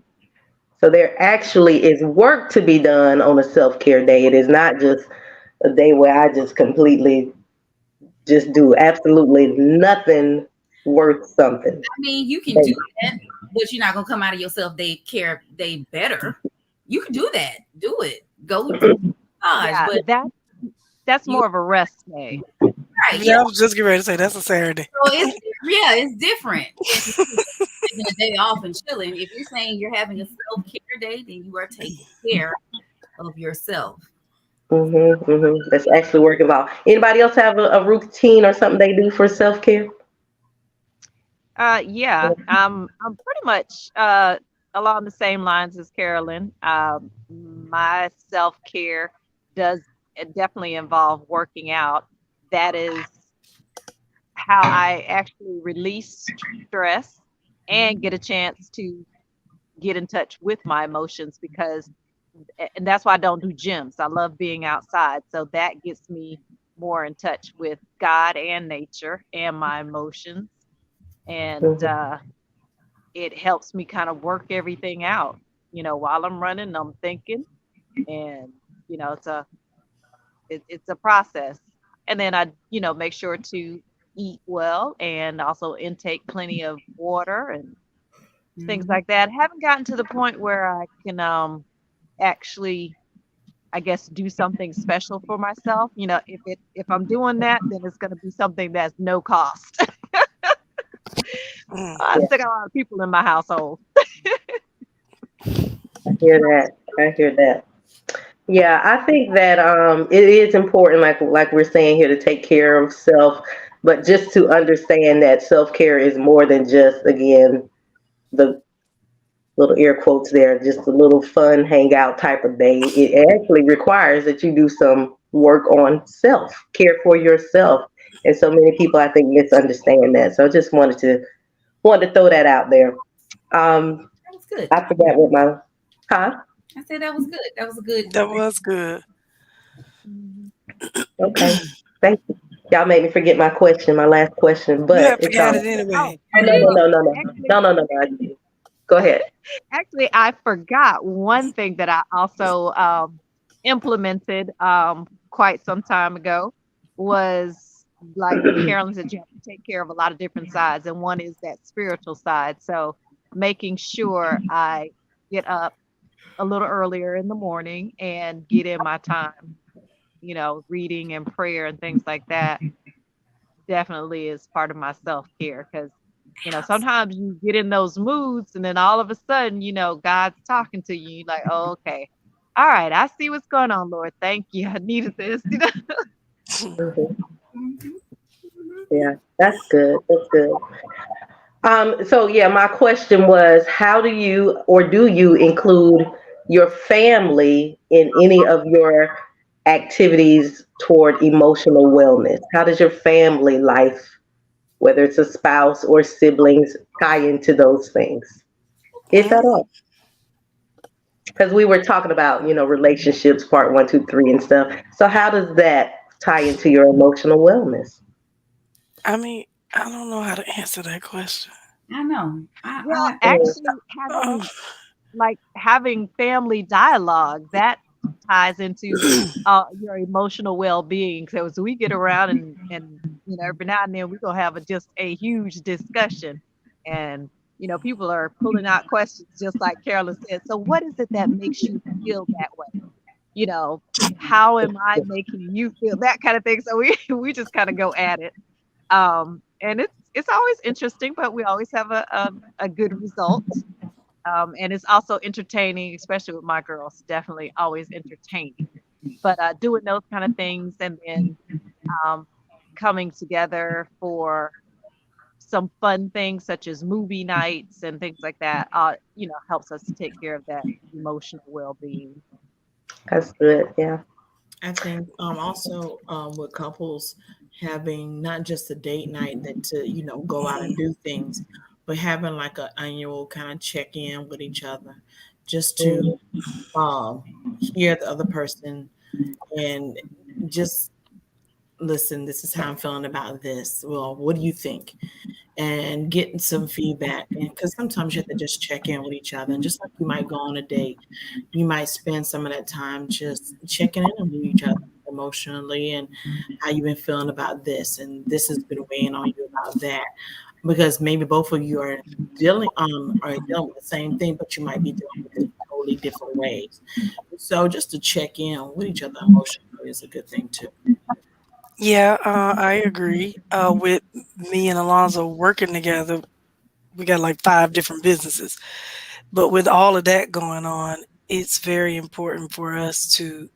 So there actually is work to be done on a self care day. It is not just a day where I just completely just do absolutely nothing worth something.
I mean, you can do that, but you're not gonna come out of yourself day care day better. You can do that. Do it. Go to massage,
Yeah,
but
that's
you
more of a rest day.
right, yeah.
Yeah, I was just getting ready to say that's a Saturday.
So it's yeah, it's different than taking a day off and chilling. If you're saying you're having a self care day, then you are taking care of yourself.
That's actually working well. Anybody else have a routine or something they do for self care?
Yeah, I'm pretty much along the same lines as Carolyn. My self care does definitely involve working out. That is how I actually release stress and get a chance to get in touch with my emotions because, and that's why I don't do gyms. I love being outside. So that gets me more in touch with God and nature and my emotions. And
Hmm.
it helps me kind of work everything out. While I'm running, I'm thinking, and it's it's a process. And then I, make sure to eat well and also intake plenty of water and things
Mhm.
like that. Haven't gotten to the point where I can actually, I guess, do something special for myself. If I'm doing that, then it's going to be something that's no cost.
Mm.
I
Yeah,
still got a lot of people in my household.
I hear that. I hear that. Yeah, I think that it is important, like we're saying here, to take care of self, but just to understand that self care is more than just again the little air quotes there, just a little fun hangout type of day. It actually requires that you do some work on self, care for yourself, and so many people I think misunderstand that. So I just wanted to throw that out there. Um,
That was good.
I forgot what my huh.
I said that was good. That was a good.
That was good.
Mhm.
Okay, thank you. Y'all made me forget my question, my last question,
You
but
have
it's all
forgot
right.
it
Oh,
anyway.
Oh, no, no,
well,
no, no, no,
actually,
no, no, no, no. I didn't. Go ahead.
actually, I forgot one thing that I also implemented quite some time ago was like Carolyn said, you have to take care of a lot of different sides, and one is that spiritual side. So making sure I get up a little earlier in the morning and get in my time, reading and prayer and things like that definitely is part of my self-care because sometimes you get in those moods and then all of a sudden God's talking to you. You're like, oh, okay, all right, I see what's going on, Lord, thank you, I needed this.
Hmm.
Mhm. Mhm.
Yeah, that's good. That's good. So yeah, my question was, how do you or do you include your family in any of your activities toward emotional wellness? How does your family life, whether it's a spouse or siblings, tie into those things, if at
Mm,
all? Because we were talking about, relationships, part one, two, three, and stuff. So how does that tie into your emotional wellness?
I mean, I don't know how to answer that question.
I know.
Well,
Mm,
actually, having
Um,
like having family dialogue that ties into your emotional well-being. So as we get around and every now and then we're gonna have just a huge discussion, and people are pulling out questions just like Carolyn said. So what is it that makes you feel that way? You know, how am I making you feel, that kind of thing. So we we just kind of go at it. And it's always interesting, but we always have a good result. And it's also entertaining, especially with my girls. Definitely always entertaining. But doing those kind of things, and then um, coming together for some fun things such as movie nights and things like that, helps us to take care of that emotional well-being.
that's good. Yeah.
I think also with couples having not just a date night that to go out and do things, but having like an annual kind of check in with each other, just to
Mm,
um, hear the other person and just listen. This is how I'm feeling about this. Well, what do you think? And getting some feedback. And because sometimes you have to just check in with each other, and just like you might go on a date, you might spend some of that time just checking in with each other emotionally and how you've been feeling about this and this has been weighing on you about that, because maybe both of you are dealing with the same thing, but you might be dealing with it in totally different ways. So just to check in with each other emotionally is a good thing too.
yeah, I agree. With me and Alonzo working together, we got like 5 different businesses. But with all of that going on, it's very important for us to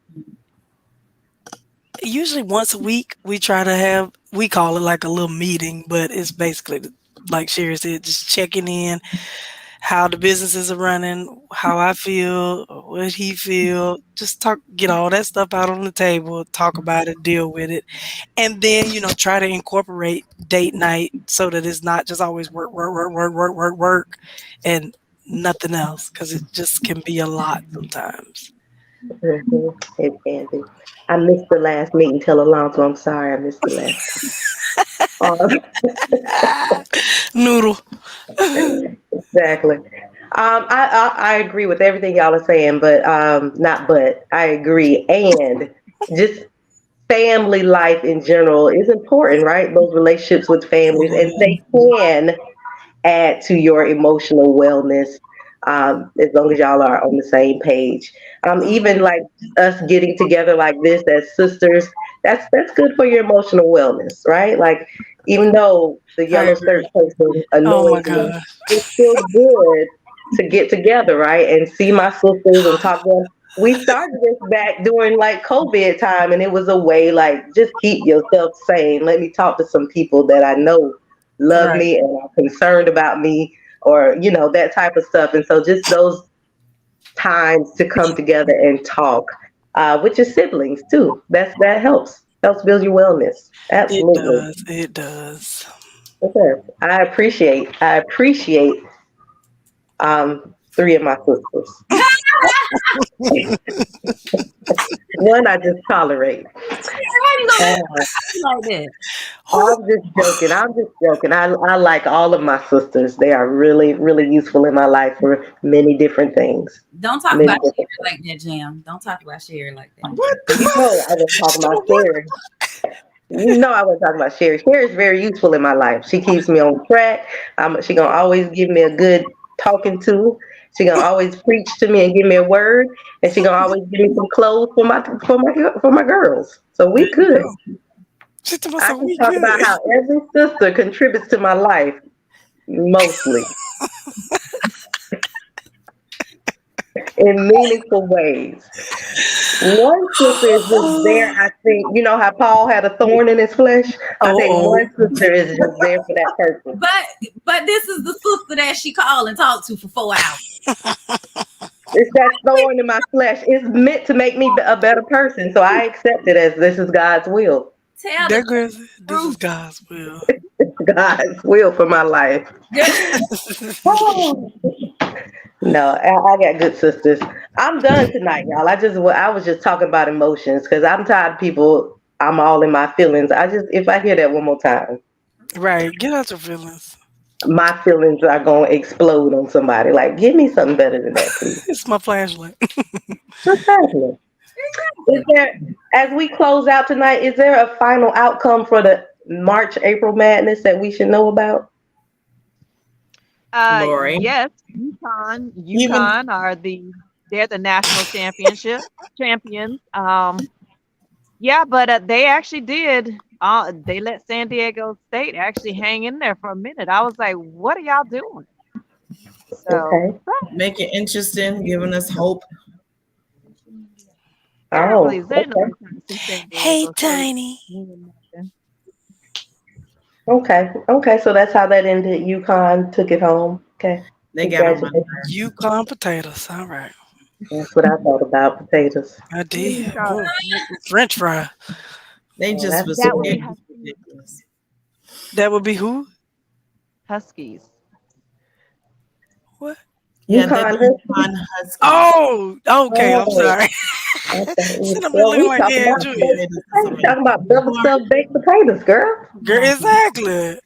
usually once a week we try to have, we call it like a little meeting, but it's basically like Sherry said, just checking in how the businesses are running, how I feel, what he feel, just talk, get all that stuff out on the table, talk about it, deal with it, and then try to incorporate date night so that it's not just always work, work, work, work, work, work, work, and nothing else because it just can be a lot sometimes.
mhm. It can be. I missed the last meeting. Tell Alonso I'm sorry. I missed the last.
Noodle.
Exactly. I agree with everything y'all are saying, but not but I agree, and just family life in general is important, right? Those relationships with families, and they can add to your emotional wellness, as long as y'all are on the same page. Even like us getting together like this as sisters, that's good for your emotional wellness, right? Like even though the
I
yellow skirt
agree.
person
Oh my
annoys me,
god.
it's still good to get together, right? And see my sisters and talk to them. We started this back during like COVID time, and it was a way like just keep yourself sane. Let me talk to some people that I know love
Right.
me and are concerned about me, or that type of stuff. And so just those times to come together and talk with your siblings too, that helps build your wellness,
It
absolutely.
does. It does.
Okay. I appreciate three of my sisters. One I just tolerate.
How you gonna
uh,
be like that?
Who?
I'm just joking. I like all of my sisters. They are really really useful in my life for many different things,
Don't talk
many
about
different
Sherry like that, Jam. Don't talk about Sherry like that.
What the
You know, I was talking about
what?
Sherry. You know, I was talking about Sherry. Sherry is very useful in my life. She keeps me on track. She gonna always give me a good talking to. She gonna always preach to me and give me a word, and she gonna always give me some clothes for my girls. So
There
we
you
good.
go. She told
I
us
can
we
talk about
good.
how every sister contributes to my life mostly. in meaningful ways. One sister is just there, I think, you know how Paul had a thorn in his flesh? I
Oh,
think
oh.
one sister is just there for that purpose.
But this is the sister that she called and talked to for 4 hours.
It's that thorn in my flesh. It's meant to make me a better person. So I accept it as this is God's will.
Tell the
That girl, this is
truth.
God's will.
It's God's will for my life. Oh. No, I got good sisters. I'm done tonight, y'all. I was just talking about emotions because I'm tired of people. I'm all in my feelings. If I hear that one more time,
Right. Get out your feelings.
my feelings are gonna explode on somebody. Like, give me something better than that, please.
It's my flashlight.
What's happening? Is there, as we close out tonight, is there a final outcome for the March April Madness that we should know about?
Lori.
Yes, UConn.
Even
UConn are they're the national championship champions. Yeah, but they actually did. They let San Diego State actually hang in there for a minute. I was like, "What are y'all doing?" So
Okay.
make it interesting, giving us hope.
Oh,
seriously, there's no
okay.
trying to see San
Hey,
Diego State
Tiny.
win nothing.
Okay. Okay. So that's how that ended. UConn took it home. Okay.
They got on my
Congratulations.
nerves.
Yukon potatoes. All right.
That's what I thought about potatoes.
I did.
So
Oh, French fry.
They
Oh,
just
that's
was
that would
good.
be
it was
Huskies.
ridiculous.
That would be who?
Huskies.
What?
Yeah, they're
UConn
the
Huskies.
Yukon Huskies.
Oh, okay. I'm
Oh,
sorry.
I thought
Said
we,
I'm
girl,
looking
we
like
talking
Dan
about
Jr.
Potatoes is
we talking about
amazing.
double stuffed baked potatoes, girl.
Girl, exactly.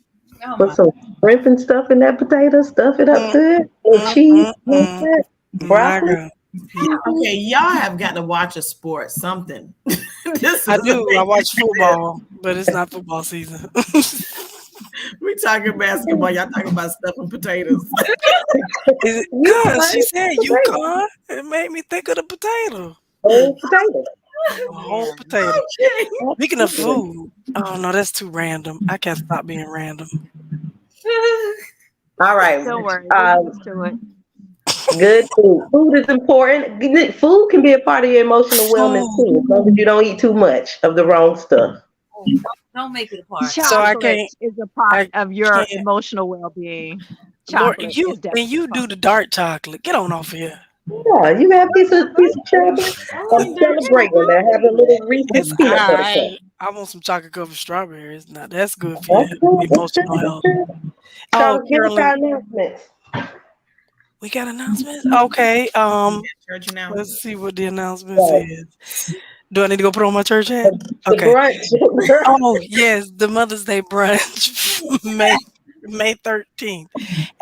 Oh
Put
my.
some shrimp and stuff in that potato. Stuff it up
Mm,
good. A little
mm,
cheese,
mm,
a little
mm.
that,
My
broccoli.
God. Yeah,
Mhm.
Okay, y'all have got to watch a sport, something. This
I
is a
do. I
big
watch
success.
football, but it's not football season.
We talking basketball, y'all talking about stuff and potatoes.
Is it? Cause
UConn
she said
potato.
Yukon. It made me think of the potato.
Whole potato.
A whole
Yeah.
potato.
Okay.
Speaking of
Absolutely.
food, oh no, that's too random. I can't stop being random.
All right.
Don't worry, we'll get
Um,
used to it.
good food. Food is important. Food can be a part of your emotional wellness
Food.
too, as long as you don't eat too much of the wrong stuff.
Don't make it a part.
So I can't.
Chocolate is a part
I
of your
can't.
emotional well-being.
Lord,
Chocolate
you
is
and
definitely
you
a part.
do the dark chocolate. Get on off here.
Yeah, you have a piece of chocolate.
I
I'm
like dark
celebrating. I have a little Reese's
It's
peanut butter cup.
alright. I want some chocolate covered strawberries. Now that's good for your
That's good. That's
emotional
good. That's
health.
good.
Oh,
Charles, give us
Carolyn,
our announcements.
we got announcements. Okay.
Yeah, church
Let's
announcements.
see what the announcements
Right.
is. Do I need to go put on my church hat?
The
Okay.
brunch.
Oh yes, the Mother's Day brunch, May 13th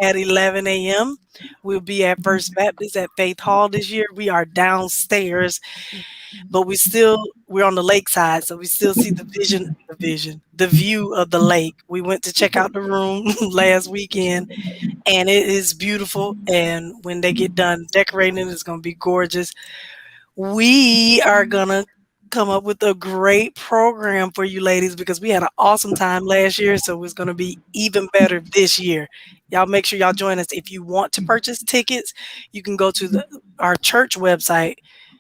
at 11 a.m. We'll be at First Baptist at Faith Hall this year. We are downstairs, but we're on the lakeside, so we still see the view of the lake. We went to check out the room last weekend, and it is beautiful. And when they get done decorating, it's going to be gorgeous. We are gonna come up with a great program for you ladies because we had an awesome time last year, so it's gonna be even better this year. Y'all make sure y'all join us. If you want to purchase tickets, you can go to our church website,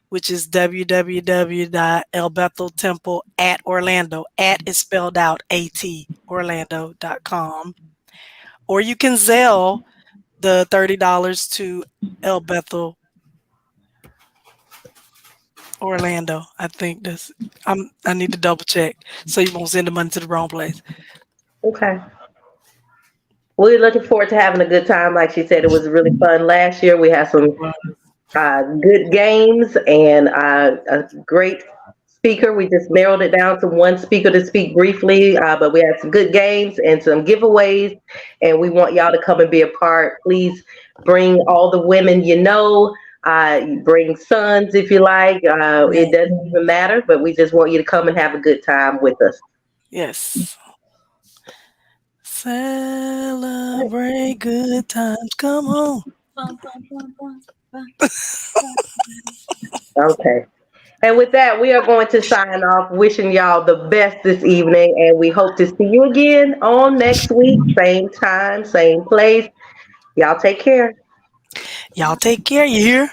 which is www.elbetheltemple at Orlando. At is spelled out at Orlando.com. Or you can Zelle the $30 to El Bethel Orlando. I think I need to double check so you won't send the money to the wrong place.
Okay. We're looking forward to having a good time. Like she said, it was really fun last year. We had some
Well,
good games and a great speaker. We just narrowed it down to one speaker to speak briefly, but we had some good games and some giveaways, and we want y'all to come and be a part. Please bring all the women you know. Bring sons if you like. It
right.
doesn't even matter, but we just want you to come and have a good time with us.
Yes. Celebrate good times. Come on.
Bum, bum, bum, bum, bum, bum.
Okay. And with that, we are going to sign off, wishing y'all the best this evening, and we hope to see you again on next week, same time, same place. Y'all take care.
Y'all take care. You hear?